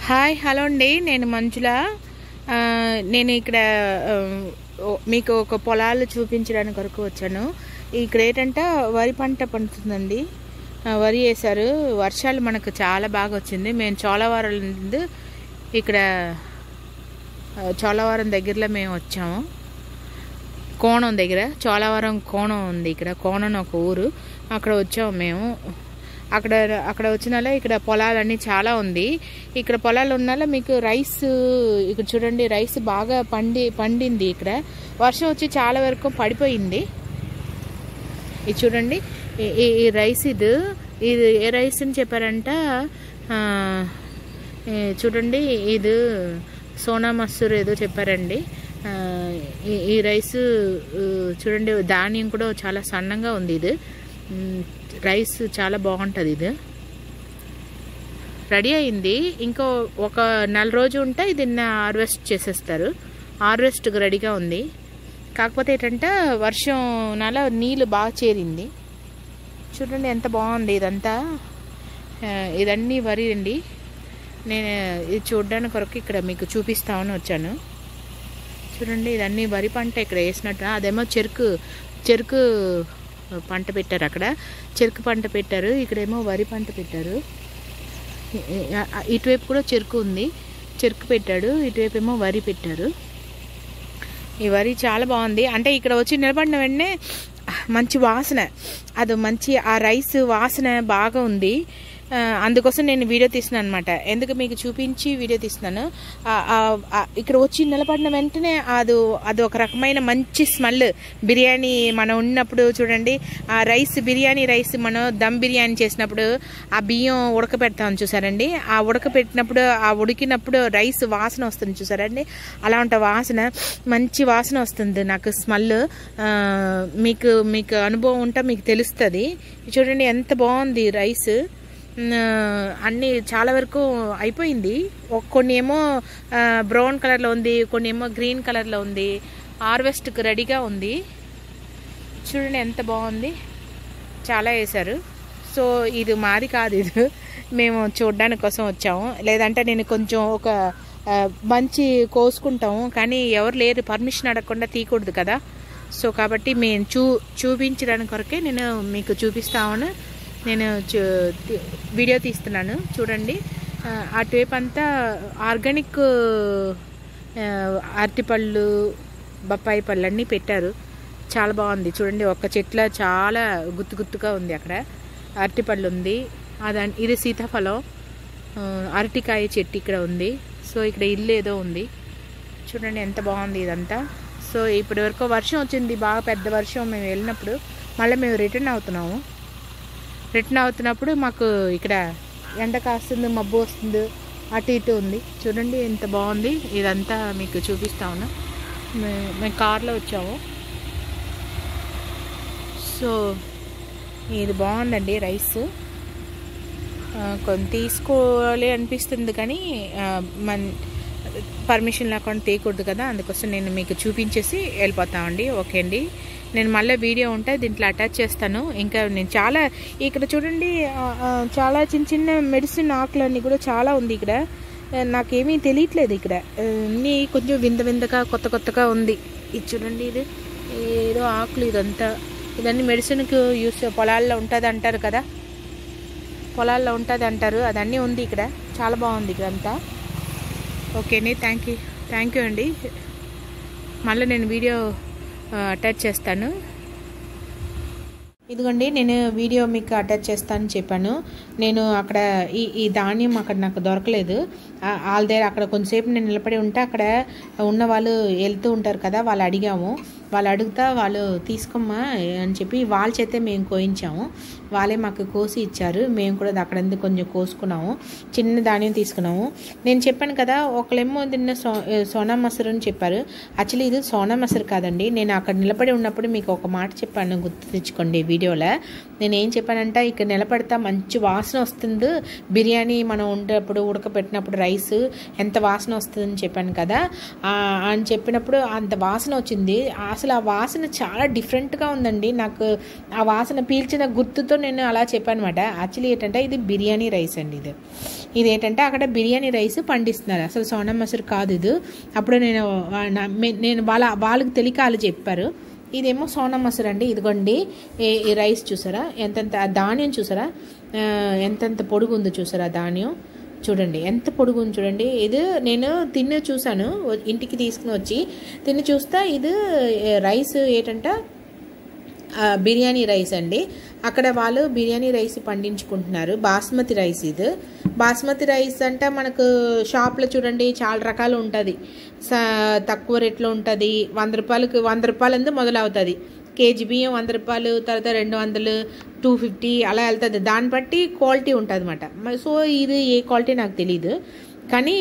Hi hello అండి, నేను మంజుల. నేను ఇక్కడ మీకు ఒక పొలాలు చూపించడానికి వరకు వచ్చాను. ఇక్కడ ఏంటంటే వరి పంట పండుతుందండి. వరి వేశారు. వర్షాలు మనకు చాలా బాగా వచ్చింది. మేము చోళవరం ఇక్కడ చోళవరం దగ్గరలో మేము వచ్చాము. కోణం దగ్గర చోళవరం కోణం ఉంది. ఇక్కడ కోణం ఒక ఊరు, అక్కడ వచ్చాము మేము. అక్కడ వచ్చిన ఇక్కడ పొలాలన్నీ చాలా ఉంది. ఇక్కడ పొలాలు ఉన్నాలో మీకు రైస్ ఇక్కడ చూడండి, రైస్ బాగా పండింది. ఇక్కడ వర్షం వచ్చి చాలా వరకు పడిపోయింది. ఇది చూడండి, ఈ రైస్ ఇది ఏ రైస్ అని చెప్పారంట. చూడండి, ఇది సోనా మసూర్ ఏదో చెప్పారండి. ఈ రైస్ చూడండి, ధాన్యం కూడా చాలా సన్నంగా ఉంది. ఇది రైస్ చాలా బాగుంటుంది. ఇది రెడీ అయింది. ఇంకో ఒక 4 రోజు ఉంటే ఇది హార్వెస్ట్ చేసేస్తారు. హార్వెస్ట్కి రెడీగా ఉంది. కాకపోతే ఏంటంటే వర్షం నెల నీళ్ళు బాగా చేరింది. చూడండి ఎంత బాగుంది. ఇదంతా ఇదన్నీ వరి అండి. నేను ఇది చూడడానికి కొరకు ఇక్కడ మీకు చూపిస్తామని వచ్చాను. చూడండి, ఇదన్నీ వరి పంట ఇక్కడ వేసినట్టు. అదేమో చెరుకు పంట పెట్టారు. అక్కడ చెరుకు పంట పెట్టారు, ఇక్కడేమో వరి పంట పెట్టారు. ఇటువైపు కూడా చెరుకు ఉంది, చెరుకు పెట్టాడు. ఇటువైపు ఏమో వరి పెట్టారు. ఈ వరి చాలా బాగుంది. అంటే ఇక్కడ వచ్చి నిలబడిన వెంటనే మంచి వాసన, అది మంచి ఆ రైస్ వాసన బాగా ఉంది. అందుకోసం నేను వీడియో తీస్తున్నాను అనమాట. ఎందుకు మీకు చూపించి వీడియో తీస్తున్నాను. ఇక్కడ వచ్చి నిలబడిన వెంటనే అది ఒక రకమైన మంచి స్మెల్. బిర్యానీ మనం ఉన్నప్పుడు చూడండి, ఆ బిర్యానీ రైస్ మనం దమ్ బిర్యానీ చేసినప్పుడు ఆ బియ్యం ఉడకపెడతాం చూసారండి. ఆ ఉడకపెట్టినప్పుడు ఆ ఉడికినప్పుడు రైస్ వాసన వస్తుంది చూసారండి. అలా ఉంటే వాసన, మంచి వాసన వస్తుంది నాకు స్మెల్. మీకు అనుభవం ఉంటే మీకు తెలుస్తుంది. చూడండి ఎంత బాగుంది రైస్. అన్నీ చాలా వరకు అయిపోయింది. కొన్ని ఏమో బ్రౌన్ కలర్లో ఉంది, కొన్ని ఏమో గ్రీన్ కలర్లో ఉంది. హార్వెస్ట్కి రెడీగా ఉంది. చూడండి ఎంత బాగుంది. చాలా వేశారు. సో ఇది మాది కాదు, ఇది మేము చూడడానికి కోసం వచ్చాము. లేదంటే నేను కొంచెం ఒక మంచి కోసుకుంటాము, కానీ ఎవరు లేరు, పర్మిషన్ అడగకుండా తీయకూడదు కదా. సో కాబట్టి మేము చూపించడానికి కొరకే నేను మీకు చూపిస్తామని నేను వీడియో తీస్తున్నాను. చూడండి, అటువైపు అంతా ఆర్గానిక్ అరటిపళ్ళు, బొప్పాయి పళ్ళు అన్నీ పెట్టారు. చాలా బాగుంది. చూడండి, ఒక చెట్ల చాలా గుత్తుగా ఉంది. అక్కడ అరటిపళ్ళు ఉంది. ఇది సీతాఫలం, అరటికాయ చెట్టు ఇక్కడ ఉంది. సో ఇక్కడ ఇల్లు ఏదో ఉంది. చూడండి ఎంత బాగుంది ఇదంతా. సో ఇప్పటి వరకు వర్షం వచ్చింది, బాగా పెద్ద వర్షం. మేము వెళ్ళినప్పుడు మళ్ళీ మేము రిటర్న్ అవుతున్నప్పుడు మాకు ఇక్కడ ఎండ కాస్తుంది, మబ్బు వస్తుంది, అటు ఇటు ఉంది. చూడండి ఎంత బాగుంది. ఇదంతా మీకు చూపిస్తా ఉన్నా. మేము కార్లో వచ్చాము. సో ఇది బాగుందండి రైస్. కొంత తీసుకోవాలి అనిపిస్తుంది, కానీ పర్మిషన్ లేకుండా తీయకూడదు కదా. అందుకోసం నేను మీకు చూపించేసి వెళ్ళిపోతామండి. ఓకే అండి, నేను మళ్ళీ వీడియో ఉంటే దీంట్లో అటాచ్ చేస్తాను. ఇంకా నేను చాలా ఇక్కడ చూడండి, చాలా చిన్న మెడిసిన్ ఆకులన్నీ కూడా చాలా ఉంది ఇక్కడ. నాకేమీ తెలియట్లేదు. ఇక్కడ అన్నీ కొంచెం వింతగా కొత్తగా ఉంది. ఇది చూడండి, ఇది ఏదో ఆకులు. ఇదన్నీ మెడిసిన్కి యూస్, పొలాల్లో ఉంటుంది అంటారు కదా, పొలాల్లో ఉంటుంది అంటారు. అదన్నీ ఉంది ఇక్కడ. చాలా బాగుంది ఇక్కడంతా. ఓకే అండి, థ్యాంక్ యూ అండి. మళ్ళీ నేను వీడియో అటాచ్ చేస్తాను. ఇదిగోండి, నేను వీడియో మీకు అటాచ్ చేస్తానని చెప్పాను. నేను అక్కడ ఈ ధాన్యం అక్కడ నాకు దొరకలేదు. వాళ్ళ దగ్గర అక్కడ కొంతసేపు నేను నిలబడి ఉంటే అక్కడ ఉన్న వాళ్ళు వెళ్తూ ఉంటారు కదా, వాళ్ళు అడిగాము. వాళ్ళు అడుగుతా వాళ్ళు తీసుకోమ్మా అని చెప్పి వాళ్ళ చేతే మేము కోయించాము. వాళ్ళే మాకు కోసి ఇచ్చారు. మేము కూడా అక్కడ కొంచెం కోసుకున్నాము. చిన్న ధాన్యం తీసుకున్నాము. నేను చెప్పాను కదా, ఒకళ్ళేమో తిన్న సోనా మసూర్ అని చెప్పారు. యాక్చువల్లీ ఇది సోనా మసూర్ కాదండి. నేను అక్కడ నిలబడి ఉన్నప్పుడు మీకు ఒక మాట చెప్పాను, గుర్తు తెచ్చుకోండి వీడియోలో. నేనేం చెప్పానంటే ఇక్కడ నిలబడతా మంచి వాసన వస్తుంది, బిర్యానీ మనం ఉండేటప్పుడు ఉడకబెట్టినప్పుడు రైస్ ఎంత వాసన వస్తుందని చెప్పాను కదా అని చెప్పినప్పుడు అంత వాసన వచ్చింది. అసలు ఆ వాసన చాలా డిఫరెంట్గా ఉందండి. నాకు ఆ వాసన పీల్చిన గుర్తుతో నేను అలా చెప్పాను అనమాట. యాక్చువల్లీ ఏంటంటే ఇది బిర్యానీ రైస్ అండి. ఇది ఏంటంటే అక్కడ బిర్యానీ రైస్ పండిస్తున్నారు, అసలు సోనా మసూరి కాదు ఇది. అప్పుడు నేను వాళ్ళకి తెలియక వాళ్ళు చెప్పారు ఇదేమో సోనా మసూరి అండి. ఇదిగోండి ఈ రైస్ చూసారా, ఎంతెంత ధాన్యం చూసారా, ఎంతెంత పొడుగు ఉందో చూసారా ధాన్యం, చూడండి ఎంత పొడుగు ఉంది చూడండి. ఇది నేను తిని చూసాను, ఇంటికి తీసుకుని వచ్చి తిని చూస్తా. ఇది రైస్ ఏంటంటే బిర్యానీ రైస్ అండి. అక్కడ వాళ్ళు బిర్యానీ రైస్ పండించుకుంటున్నారు, బాస్మతి రైస్. ఇది బాస్మతి రైస్ అంటే మనకు షాప్లో చూడండి చాలా రకాలు ఉంటుంది, తక్కువ రేట్లో ఉంటుంది. 100 రూపాయలకి 100 రూపాయలందు మొదలవుతుంది. కేజీ బియ్యం 100 రూపాయలు, తర్వాత 200, 250 అలా వెళ్తుంది. దాన్ని బట్టి క్వాలిటీ ఉంటుంది అన్నమాట. సో ఇది ఏ క్వాలిటీ నాకు తెలీదు, కానీ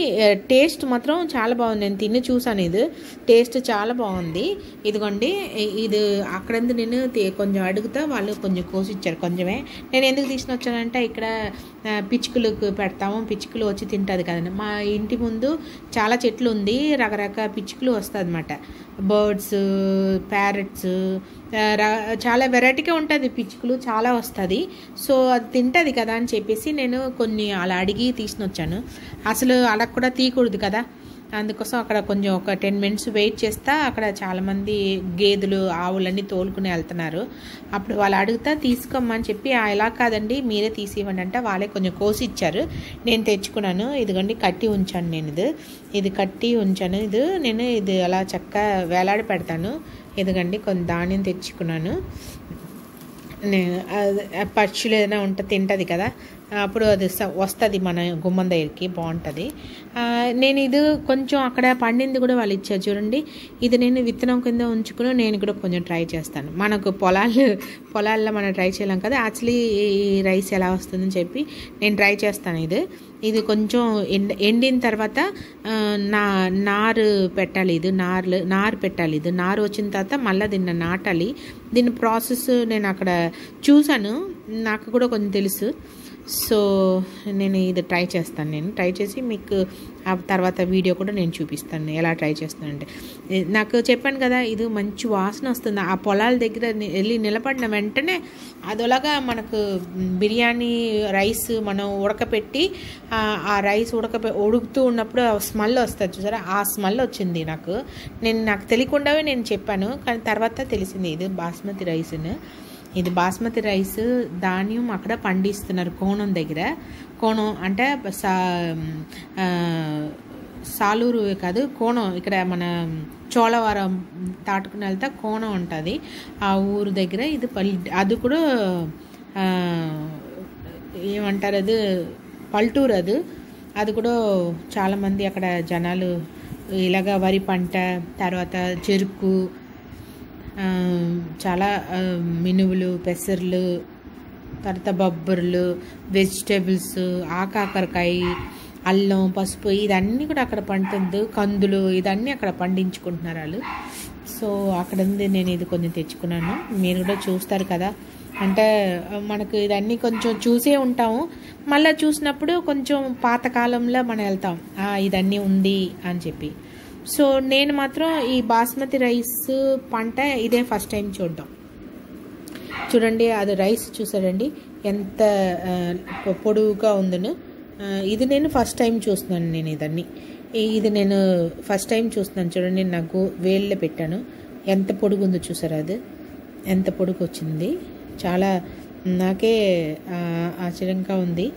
టేస్ట్ మాత్రం చాలా బాగుంది. నేను తిని చూసాను, ఇది టేస్ట్ చాలా బాగుంది. ఇదిగోండి ఇది అక్కడందు నేను కొంచెం అడుగుతా, వాళ్ళు కొంచెం కోసిచ్చారు కొంచెమే. నేను ఎందుకు తీసుకుని వచ్చానంటే ఇక్కడ పిచ్చుకలకు పెడతాము, పిచ్చుకలు వచ్చి తింటుంది కదండి. మా ఇంటి ముందు చాలా చెట్లు ఉంది, రకరకాల పిచ్చుకలు వస్తుంది అన్నమాట. బర్డ్స్, ప్యారెట్స్, చాలా వెరైటీగా ఉంటుంది, పిచ్చుకలు చాలా వస్తుంది. సో అది తింటుంది కదా అని చెప్పేసి నేను కొన్ని అలా అడిగి తీసుకుని వచ్చాను. అసలు అలా కూడా తీయకూడదు కదా, అందుకోసం అక్కడ కొంచెం ఒక 10 మినిట్స్ వెయిట్ చేస్తా. అక్కడ చాలామంది గేదెలు ఆవులన్నీ తోలుకుని వెళ్తున్నారు. అప్పుడు వాళ్ళు అడుగుతా తీసుకోమని చెప్పి ఎలా కాదండి మీరే తీసి ఇవ్వండి అంటే వాళ్ళే కొంచెం కోసి ఇచ్చారు. నేను తెచ్చుకున్నాను. ఇదిగోండి కట్టి ఉంచాను నేను, ఇది కట్టి ఉంచాను. నేను ఇది అలా చక్కగా వేలాడి పెడతాను. ఇదిగండి కొన్ని ధాన్యం తెచ్చుకున్నాను. పక్షులు ఏదైనా ఉంటే తింటుంది కదా, అప్పుడు అది వస్తుంది మన గుమ్మం దగ్గరికి, బాగుంటుంది. నేను ఇది కొంచెం అక్కడ పండింది కూడా వాళ్ళు ఇచ్చారు చూడండి. ఇది నేను విత్తనం కింద ఉంచుకుని నేను కూడా కొంచెం ట్రై చేస్తాను. మనకు పొలాల్లో మనం ట్రై చేయలేం కదా, యాక్చువల్లీ ఈ రైస్ ఎలా వస్తుందని చెప్పి నేను ట్రై చేస్తాను. ఇది కొంచెం ఎండిన తర్వాత నారు పెట్టాలి, ఇది నారు పెట్టాలి. ఇది నారు వచ్చిన తర్వాత మళ్ళీ దీన్ని నాటాలి. దీని ప్రాసెస్ నేను అక్కడ చూశాను, నాకు కూడా కొంచెం తెలుసు. సో నేను ఇది ట్రై చేస్తాను. నేను ట్రై చేసి మీకు ఆ తర్వాత వీడియో కూడా నేను చూపిస్తాను ఎలా ట్రై చేస్తానంటే. నాకు చెప్పాను కదా ఇది మంచి వాసన వస్తుంది. ఆ పొలాల దగ్గర వెళ్ళి నిలబడిన వెంటనే అదొలాగా మనకు బిర్యానీ రైస్ మనం ఉడకపెట్టి ఆ రైస్ ఉడుకుతూ ఉన్నప్పుడు స్మెల్ వస్తుంది చూసారా, ఆ స్మెల్ వచ్చింది నాకు. నాకు తెలియకుండానే నేను చెప్పాను, కానీ తర్వాత తెలిసింది ఇది బాస్మతి రైస్ను. ఇది బాస్మతి రైస్ ధాన్యం అక్కడ పండిస్తున్నారు కోణం దగ్గర. కోణం అంటే సాలూరు కాదు, కోణం. ఇక్కడ మన చోళవరం దాటుకుని వెళ్తే కోణం ఉంటుంది ఆ ఊరు దగ్గర. ఇది అది కూడా ఏమంటారు, అది పల్లెటూరు. అది కూడా చాలామంది అక్కడ జనాలు ఇలాగ వరి పంట, తర్వాత చెరుకు, చాలా మినువులు, పెసర్లు, తర్వాత బొబ్బర్లు, వెజిటేబుల్స్, ఆకాకరకాయ, అల్లం, పసుపు ఇదన్నీ కూడా అక్కడ పండుతుంది. కందులు ఇదన్నీ అక్కడ పండించుకుంటున్నారు వాళ్ళు. సో అక్కడ ఉంది, నేను ఇది కొంచెం తెచ్చుకున్నాను. మీరు కూడా చూస్తారు కదా, అంటే మనకు ఇదన్నీ కొంచెం చూసే ఉంటాము, మళ్ళీ చూసినప్పుడు కొంచెం పాతకాలంలో మనం వెళ్తాం ఇదన్నీ ఉంది అని చెప్పి. సో నేను మాత్రం ఈ బాస్మతి రైస్ పంట ఇదే ఫస్ట్ టైం చూడడం. చూడండి అది రైస్ చూసారండి ఎంత పొడువుగా ఉందను. ఇది నేను ఫస్ట్ టైం చూస్తున్నాను. నేను ఇది నేను ఫస్ట్ టైం చూస్తున్నాను. చూడండి నాకు వేళ్ళలో పెట్టాను, ఎంత పొడుగు ఉందో చూసారా, అది ఎంత పొడుగు వచ్చింది. చాలా నాకే ఆశ్చర్యంగా ఉంది.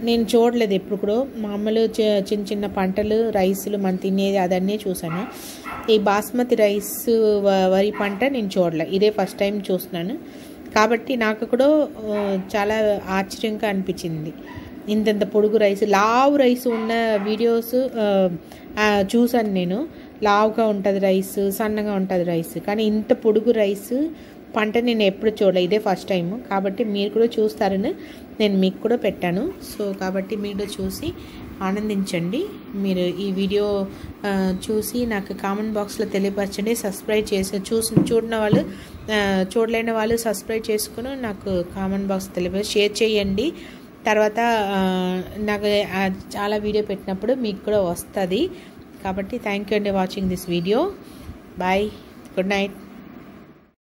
నేను చూడలేదు ఎప్పుడు కూడా, మామూలు చిన్న చిన్న పంటలు రైసులు మనం తినేది అదన్నీ చూసాను. ఈ బాస్మతి రైస్ వరి పంట నేను చూడలేదు, ఇదే ఫస్ట్ టైం చూస్తున్నాను. కాబట్టి నాకు కూడా చాలా ఆశ్చర్యంగా అనిపించింది. ఇంత పొడుగు రైస్, లావు రైస్ ఉన్న వీడియోస్ చూసాను నేను. లావుగా ఉంటుంది రైస్, సన్నగా ఉంటుంది రైస్, కానీ ఇంత పొడుగు రైస్ పంట నేను ఎప్పుడు చూడలేదు, ఇదే ఫస్ట్ టైం. కాబట్టి మీరు కూడా చూస్తారని నేను మీకు కూడా పెట్టాను. సో కాబట్టి మీరు చూసి ఆనందించండి. మీరు ఈ వీడియో చూసి నాకు కామెంట్ బాక్స్లో తెలియపరచండి. సబ్స్క్రైబ్ చేసి చూడిన వాళ్ళు చూడలేని వాళ్ళు సబ్స్క్రైబ్ చేసుకుని నాకు కామెంట్ బాక్స్ షేర్ చేయండి. తర్వాత నాకు చాలా వీడియో పెట్టినప్పుడు మీకు కూడా వస్తుంది. కాబట్టి థ్యాంక్ యూ అండి watching this video. Bye, good night.